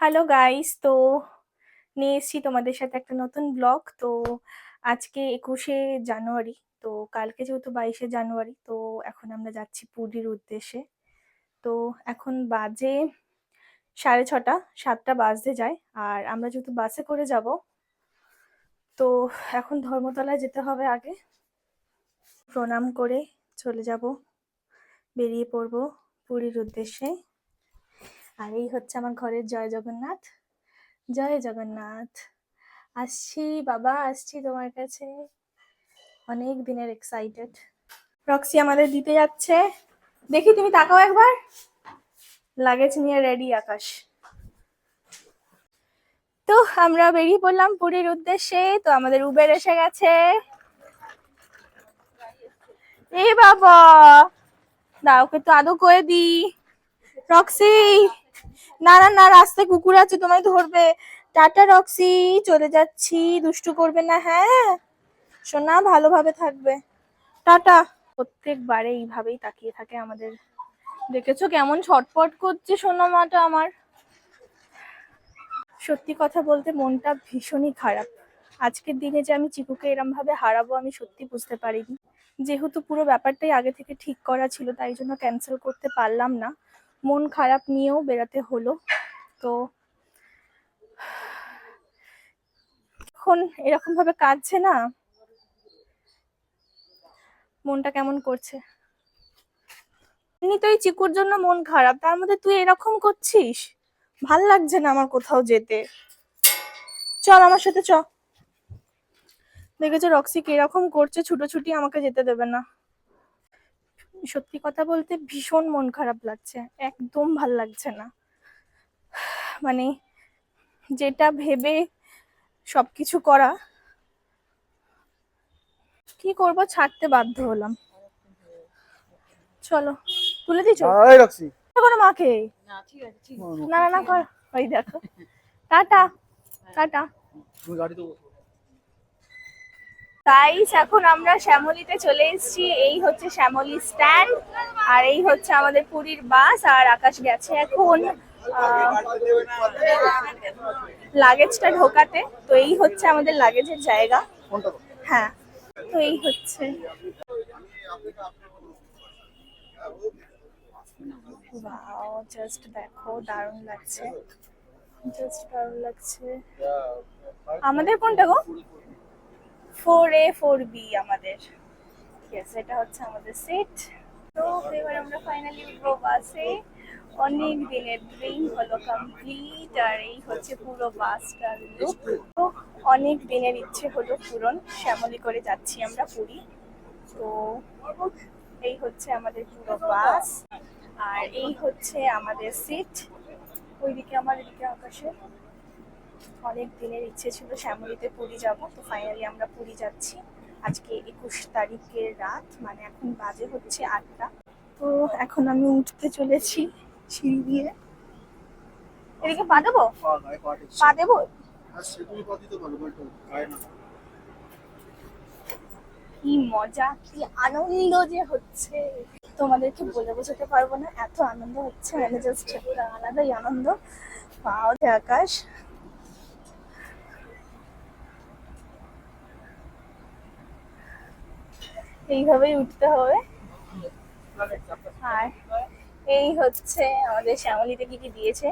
Hello guys, তো নিয়ে এসেছি তোমাদের সাথে একটা নতুন ব্লগ। তো আজকে 21শে জানুয়ারি। তো কালকে যেহেতু 22শে জানুয়ারি, তো এখন আমরা যাচ্ছি পুরীর উদ্দেশ্যে। তো এখন বাজে 6:30, 7টা বাজতে যায়। আর আমরা যেহেতু বাসে করে যাব, তো এখন ধর্মতলায় যেতে হবে আগে। প্রণাম করে চলে যাব, বেরিয়ে পড়বো পুরীর উদ্দেশ্যে। আর এই হচ্ছে আমার ঘরের জয় জগন্নাথ। জয় জগন্নাথ। আসছি বাবা, আসছি তোমার কাছে। অনেক দিনের এক্সাইটেড। রক্সি আমাদের দিতে যাচ্ছে। দেখি তুমি তাকাও একবার। লাগেজ নিয়ে রেডি আকাশ। তো আমরা বেরিয়ে পড়লাম পুরীর উদ্দেশ্যে। তো আমাদের উবের এসে গেছে। এই বাবা, দাও ওকে তো আদৌ করে দি। রক্সি, না না না, রাস্তায় কুকুর আছে, তোমায় ধরবে। টাটা রক্সি, চলে যাচ্ছি, দুষ্টু করবে না, হ্যাঁ সোনা, ভালোভাবে থাকবে। টাটা। প্রত্যেকবারে এইভাবেই তাকিয়ে থাকে আমাদের। দেখেছো কেমন ছটফট করছে সোনা মাটা আমার। সত্যি কথা বলতে মনটা ভীষণই খারাপ। আজকের দিনে যে আমি চিকুকে এরম ভাবে হারাবো আমি সত্যি বুঝতে পারিনি। যেহেতু পুরো ব্যাপারটাই আগে থেকে ঠিক করা ছিল, তাই জন্য ক্যান্সেল করতে পারলাম না। মন খারাপ নিয়েও বেরাতে হলো। তো এখন এরকম ভাবে কাঁদছে না, মনটা কেমন করছে। এমনিতেই চিকুর জন্য মন খারাপ, তার মধ্যে তুই এরকম করছিস। ভাল লাগছে না আমার কোথাও যেতে। চল আমার সাথে চ। দেখেছো রক্সি কিরকম করছে, ছুটোছুটি, আমাকে যেতে দেবে না। সত্যি কথা বলতে ভীষণ মন খারাপ লাগছে, একদম ভাল লাগছে না। মানে যেটা ভেবে সবকিছু করা, কি করব, ছাড়তে বাধ্য হলাম। চলো, তুলে দিছো কোনো মাকে। না না না কর। ওই দেখো, টাটা টাটা। গাইস, এখন আমরা শ্যামলীতে চলে এসেছি। এই হচ্ছে শ্যামলী স্ট্যান্ড, আর এই হচ্ছে আমাদের পুরীর বাস। আর আকাশ গেছে এখন লাগেজটা ঢোকাতে। তো এই হচ্ছে আমাদের লাগেজের জায়গা। হ্যাঁ, তো এই হচ্ছে। ওয়াও, জাস্ট দেখো, দারুণ লাগছে, জাস্ট দারুণ লাগছে। আমাদের কোনটা গো? 4A 4B আমাদের। ইয়েস, এটা হচ্ছে আমাদের সিট। তো এবার আমরা ফাইনালি উঠবো বাসে। অনেক দিনের ড্রিম হলো কমপ্লিট। আর এই হচ্ছে পুরো বাসটার লুক। তো অনেক দিনের ইচ্ছে হলো পূরণ, শ্যামলী করে যাচ্ছি আমরা পুরী। তো এই হচ্ছে আমাদের পুরো বাস, আর এই হচ্ছে আমাদের সিট। ওইদিকে আমার, এদিকে আকাশে। অনেক দিনের ইচ্ছে ছিল শ্যামলীতে পুরী যাব, তো ফাইনালি আমরা পুরী যাচ্ছি। আজকে 21 তারিখের রাত, মানে এখন বাজে হচ্ছে 8টা। তো এখন আমি উঠতে চলেছি সিঁড়ি দিয়ে। এদিকে পা দেবো, পা দেবো। কি মজা, কি আনন্দ যে হচ্ছে, তোমাদেরকে বলে বোঝাতে পারবো না, এত আনন্দ হচ্ছে, মানে জাস্ট আলাদাই আনন্দ। পাও আকাশ। এইভাবেই উঠতে হবে। আর এই হচ্ছে আমাদের শ্যামলীতে কি কি দিয়েছে।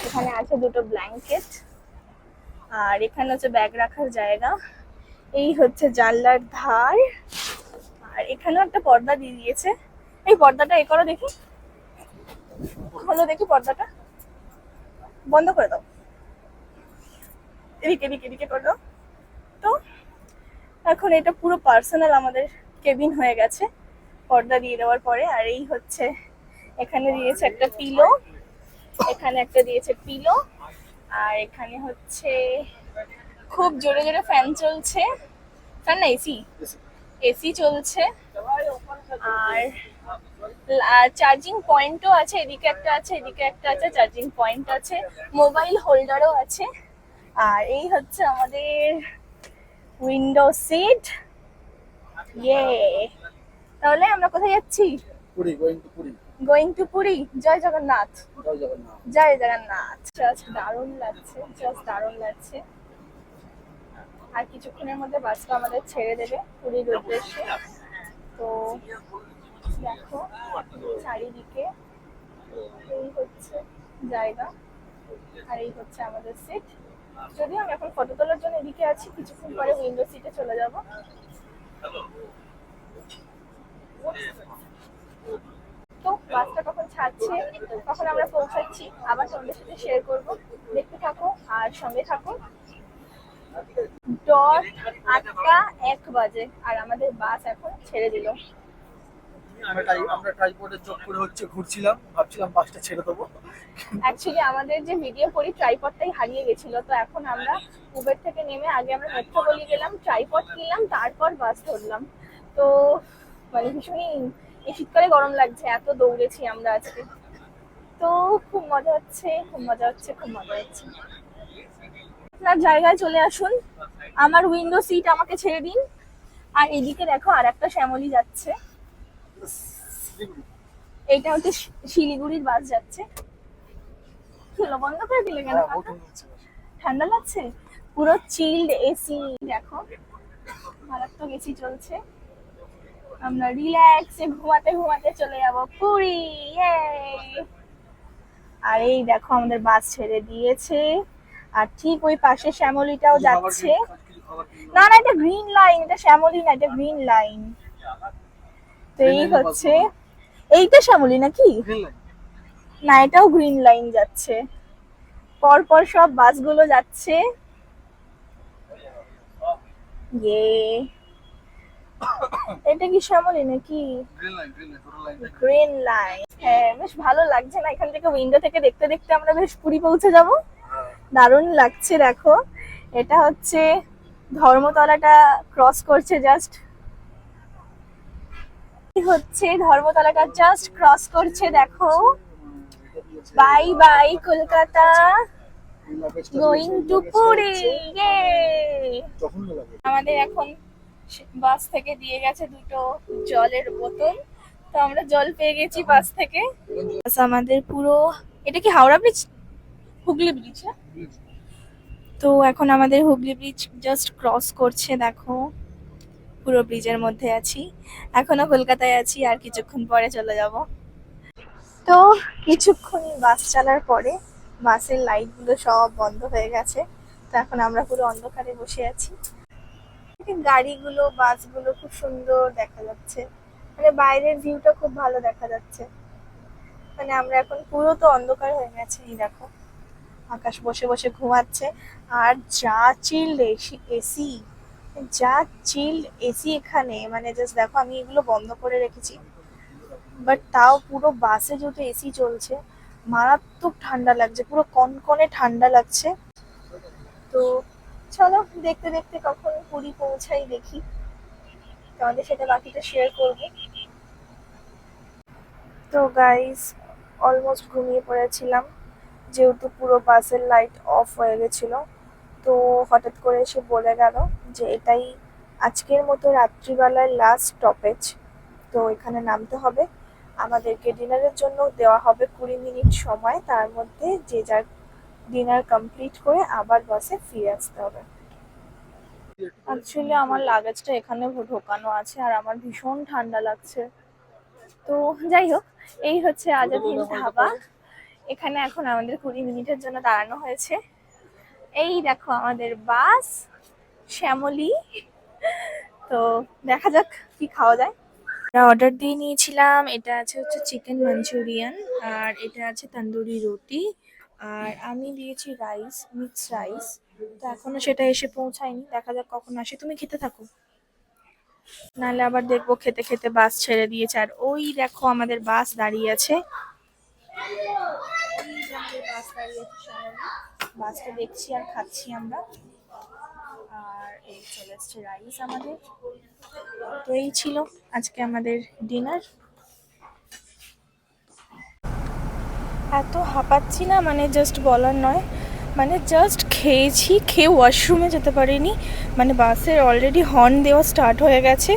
এখানে আছে দুটো ব্ল্যাঙ্কেট, আর এখানে হচ্ছে ব্যাগ রাখার জায়গা। এই হচ্ছে জানলার ধার, আর এখানেও একটা পর্দা দিয়ে দিয়েছে। এই পর্দাটা এ করো দেখি, খোলো দেখি পর্দাটা, বন্ধ করে দাও, এদিকে এদিকে এদিকে করে দাও। তো এখন এটা পুরো পার্সোনাল আমাদের কেবিন হয়ে গেছে পর্দা দিয়ে দেওয়ার পরে। আর এই হচ্ছে, এখানে দিয়েছে একটা পিলো, এখানে একটা দিয়েছে পিলো, আর এখানে হচ্ছে খুব জোরে জোরে ফ্যান চলছে। ফ্যান না, এসি, এসি চলছে। আর চার্জিং পয়েন্টও আছে, এদিকে একটা আছে, এদিকে একটা আছে, চার্জিং পয়েন্ট আছে, মোবাইল হোল্ডারও আছে। আর এই হচ্ছে আমাদের উইন্ডো সিট। ইয়ে, তাহলে আমরা কোথায় যাচ্ছি? Puri, going to Puri. Going to Puri. জয় জগন্নাথ। জয় জগন্নাথ। জয় জগন্নাথ। জাস্ট দারুণ লাগছে, জাস্ট দারুণ লাগছে। আর কিছুক্ষণের মধ্যে বাসটা আমাদের ছেড়ে দেবে পুরীর উদ্দেশ্যে। তো দেখো চারিদিকে এই হচ্ছে জায়গা, আর এই হচ্ছে আমাদের সিট। যদিও আমি এখন ফটো তোলার জন্য এদিকে আছি, কিছুক্ষণ পরে উইন্ডো সিটে চলে যাব। তো বাসটা কখন ছাড়ছে, কখন আমরা পৌঁছাচ্ছি, আবার তোমাদের সাথে শেয়ার করব। দেখতে থাকো আর সঙ্গে থাকো। ডট 8:01 বাজে আর আমাদের বাস এখন ছেড়ে দিল। আমরা ট্রাইপডে চোখ করে হচ্ছে ঘুরছিলাম, ভাবছিলাম বাসটা ছেড়ে দেবো। অ্যাকচুয়ালি আমাদের যে ভিডিও করি ট্রাইপডটাই হারিয়ে গেছিল, তো এখন আমরা উবের থেকে নেমে আগে আমরা মেট্রোপলি গেলাম, ট্রাইপড কিনলাম, তারপর বাস ধরলাম। তো মানে ভীষণই এই শীতকালে গরম লাগছে, এত দৌড়েছি আমরা আজকে। তো খুব মজা হচ্ছে, খুব মজা হচ্ছে, খুব মজা হচ্ছে। আপনার জায়গায় চলে আসুন, আমার উইন্ডো সিট আমাকে ছেড়ে দিন। আর এদিকে দেখো আর একটা শ্যামলী যাচ্ছে, এইটা হচ্ছে শিলিগুড়ির বাস যাচ্ছে। হলো বন্ধ করে দিলে কেন? ঠান্ডা লাগছে? পুরো চিল্ড এসি, দেখো মারাত্মক এসি চলছে। আমরা রিল্যাক্সে ঘুমাতে ঘুমাতে চলে যাব পুরী। আর এই দেখো আমাদের বাস ছেড়ে দিয়েছে, আর ঠিক ওই পাশে শ্যামলীটাও যাচ্ছে। না না, এটা গ্রিন লাইন, এটা শ্যামলী না, এটা গ্রিন লাইন। তো এই হচ্ছে, এইটা শ্যামলী নাকি? না, এটাও গ্রিন লাইন যাচ্ছে। পরপর সব বাসগুলো যাচ্ছে। এটা কি শ্যামলী নাকি? Green line. হ্যাঁ, বেশ ভালো লাগছে না? এখান থেকে উইন্ডো থেকে দেখতে দেখতে আমরা বেশ পুরী পৌঁছে যাব। দারুণ লাগছে। দেখো এটা হচ্ছে ধর্মতলাটা ক্রস করছে, জাস্ট হচ্ছে ধর্মতলাটা জাস্ট ক্রস করছে। দেখো bye bye Kolkata, going to Puri. আমাদের এখন বাস থেকে দিয়ে গেছে দুটো জলের বোতল, তো আমরা জল পেয়ে গেছি বাস থেকে। আমাদের পুরো, এটা কি হাওড়া ব্রিজ? হুগলি ব্রিজ। তো এখন আমাদের হুগলি ব্রিজ জাস্ট ক্রস করছে। দেখো পুরো ব্রিজের মধ্যে আছি, এখনো কলকাতায় আছি, আর কিছুক্ষণ পরে চলে যাব। তো কিছুক্ষণ বাস চালার পরে বাসের লাইটগুলো সব বন্ধ হয়ে গেছে, তো এখন আমরা পুরো অন্ধকারে বসে আছি। গাড়িগুলো বাসগুলো খুব সুন্দর দেখা যাচ্ছে, মানে বাইরের ভিউটা খুব ভালো দেখা যাচ্ছে। মানে আমরা এখন পুরো তো অন্ধকার হয়ে গেছে। এই দেখো আকাশ বসে বসে ঘুমাচ্ছে, আর যা চিল্ড এসি, যা চিল্ড এসি এখানে, মানে জাস্ট দেখো আমি এগুলো বন্ধ করে রেখেছি, বাট তাও পুরো বাসে যেহেতু এসি চলছে মারাত্মক ঠান্ডা লাগছে, পুরো কনকনে ঠান্ডা লাগছে। তো চলো দেখতে দেখতে কখন পুরী পৌঁছাই দেখি, তোমাদের সাথে বাকিটা শেয়ার করব। তো গাইস অলমোস্ট ঘুমিয়ে পড়েছিলাম, যেহেতু পুরো বাসের লাইট অফ হয়ে গেছিলো। তো হঠাৎ করে এসে বলে গেল যে এটাই আজকের মতো রাত্রিবেলার লাস্ট স্টপেজ, তো এখানে নামতে হবে। আমাদেরকে ডিনারের জন্য দেওয়া হবে 20 মিনিট সময়, তার মধ্যে যে যার ডিনার কমপ্লিট করে আবার বাসে ফিরে আসতে হবে। অ্যাকচুয়ালি আমার লাগেজটা এখানে ঢোকানো আছে, আর আমার ভীষণ ঠান্ডা লাগছে। তো যাই হোক, এই হচ্ছে আজাদ ধাবা। এখানে এখন আমাদের 20 মিনিটের জন্য দাঁড়ানো হয়েছে। এই দেখো আমাদের বাস শ্যামলী। তো দেখা যাক কি খাওয়া যায়। অর্ডার দিয়ে নিয়েছিলাম, এটা আছে হচ্ছে চিকেন মাঞ্চুরিয়ান, আর এটা আছে তন্দুরি রুটি, আর আমি দিয়েছি রাইস, মিক্স রাইস। তো এখনো সেটা এসে পৌঁছায়নি, দেখা যাক কখন আসে। তুমি খেতে থাকো, নাহলে আবার দেখবো খেতে খেতে বাস ছেড়ে দিয়েছে। আর ওই দেখো আমাদের বাস দাঁড়িয়ে আছে, বাসটা দেখছি আর খাচ্ছি আমরা। আর এই চলে এসছে রাইস আমাদের। তো এই ছিল আজকে আমাদের ডিনার। এত হাঁপাচ্ছি না, মানে জাস্ট বলার নয়, মানে জাস্ট খেয়েছি, খেয়ে ওয়াশরুমে যেতে পারিনি। মানে বাসের অলরেডি হর্ন দেওয়া স্টার্ট হয়ে গেছে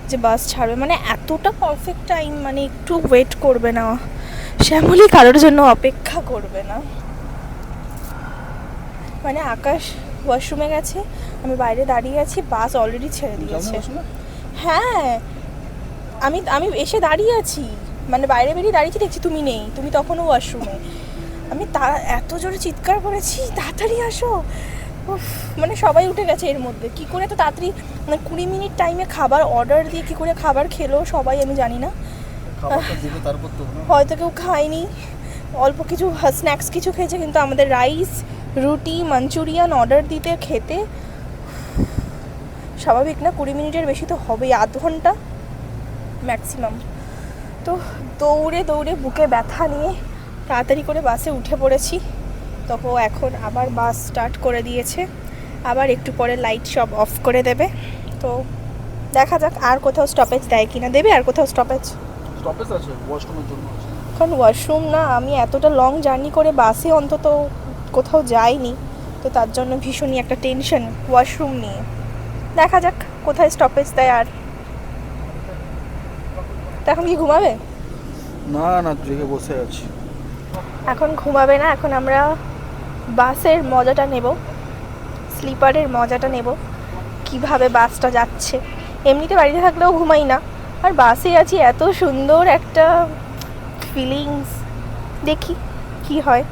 যে বাস ছাড়বে, মানে এতটা পারফেক্ট টাইম, মানে একটু ওয়েট করবে না। শ্যামলী কারোর জন্য অপেক্ষা করবে না। মানে আকাশ ওয়াশরুমে গেছে, আমি বাইরে দাঁড়িয়ে আছি, বাস অলরেডি ছেড়ে দিয়েছে। হ্যাঁ, আমি আমি এসে দাঁড়িয়ে আছি, মানে বাইরে বেরিয়ে দাঁড়িয়েছি, দেখছি তুমি নেই, তুমি তখনও ওয়াশরুমে। আমি এত জোরে চিৎকার করেছি তাড়াতাড়ি আসো। উফ, মানে সবাই উঠে গেছে এর মধ্যে। কি করে তো তাড়াতাড়ি, মানে 20 মিনিট টাইমে খাবার অর্ডার দিয়ে কি করে খাবার খেলো সবাই আমি জানি না। হয়তো কেউ খায়নি, অল্প কিছু স্ন্যাক্স কিছু খেয়েছে, কিন্তু আমাদের রাইস, রুটি, মাঞ্চুরিয়ান অর্ডার দিতে খেতে স্বাভাবিক না, 20 মিনিটের বেশি তো হবেই, আধ ঘন্টা ম্যাক্সিমাম। তো দৌড়ে দৌড়ে বুকে ব্যথা নিয়ে তাড়াতাড়ি করে বাসে উঠে পড়েছি। তো এখন আবার বাস স্টার্ট করে দিয়েছে, আবার একটু পরে লাইট সব অফ করে দেবে। তো দেখা যাক আর কোথাও স্টপেজ দেয় কিনা। দেবে আর কোথাও স্টপেজ আছে ওয়াশরুমের জন্য। এখন ওয়াশরুম না, আমি এতটা লং জার্নি করে বাসে অন্তত কোথাও যাইনি, তো তার জন্য ভীষণই একটা টেনশন ওয়াশরুম নিয়ে। দেখা যাক কোথায় স্টপেজ দেয়। আর তো এখন কি ঘুমাবে? না না, জেগে বসে আছি। এখন ঘুমাবে না, এখন আমরা বাসের মজাটা নেব, স্লিপারের মজাটা নেব, কিভাবে বাসটা যাচ্ছে। এমনিতে বাড়িতে থাকলেও ঘুমাই না, আর বাসে আছি, এত সুন্দর একটা ফিলিংস, দেখি কি হয়।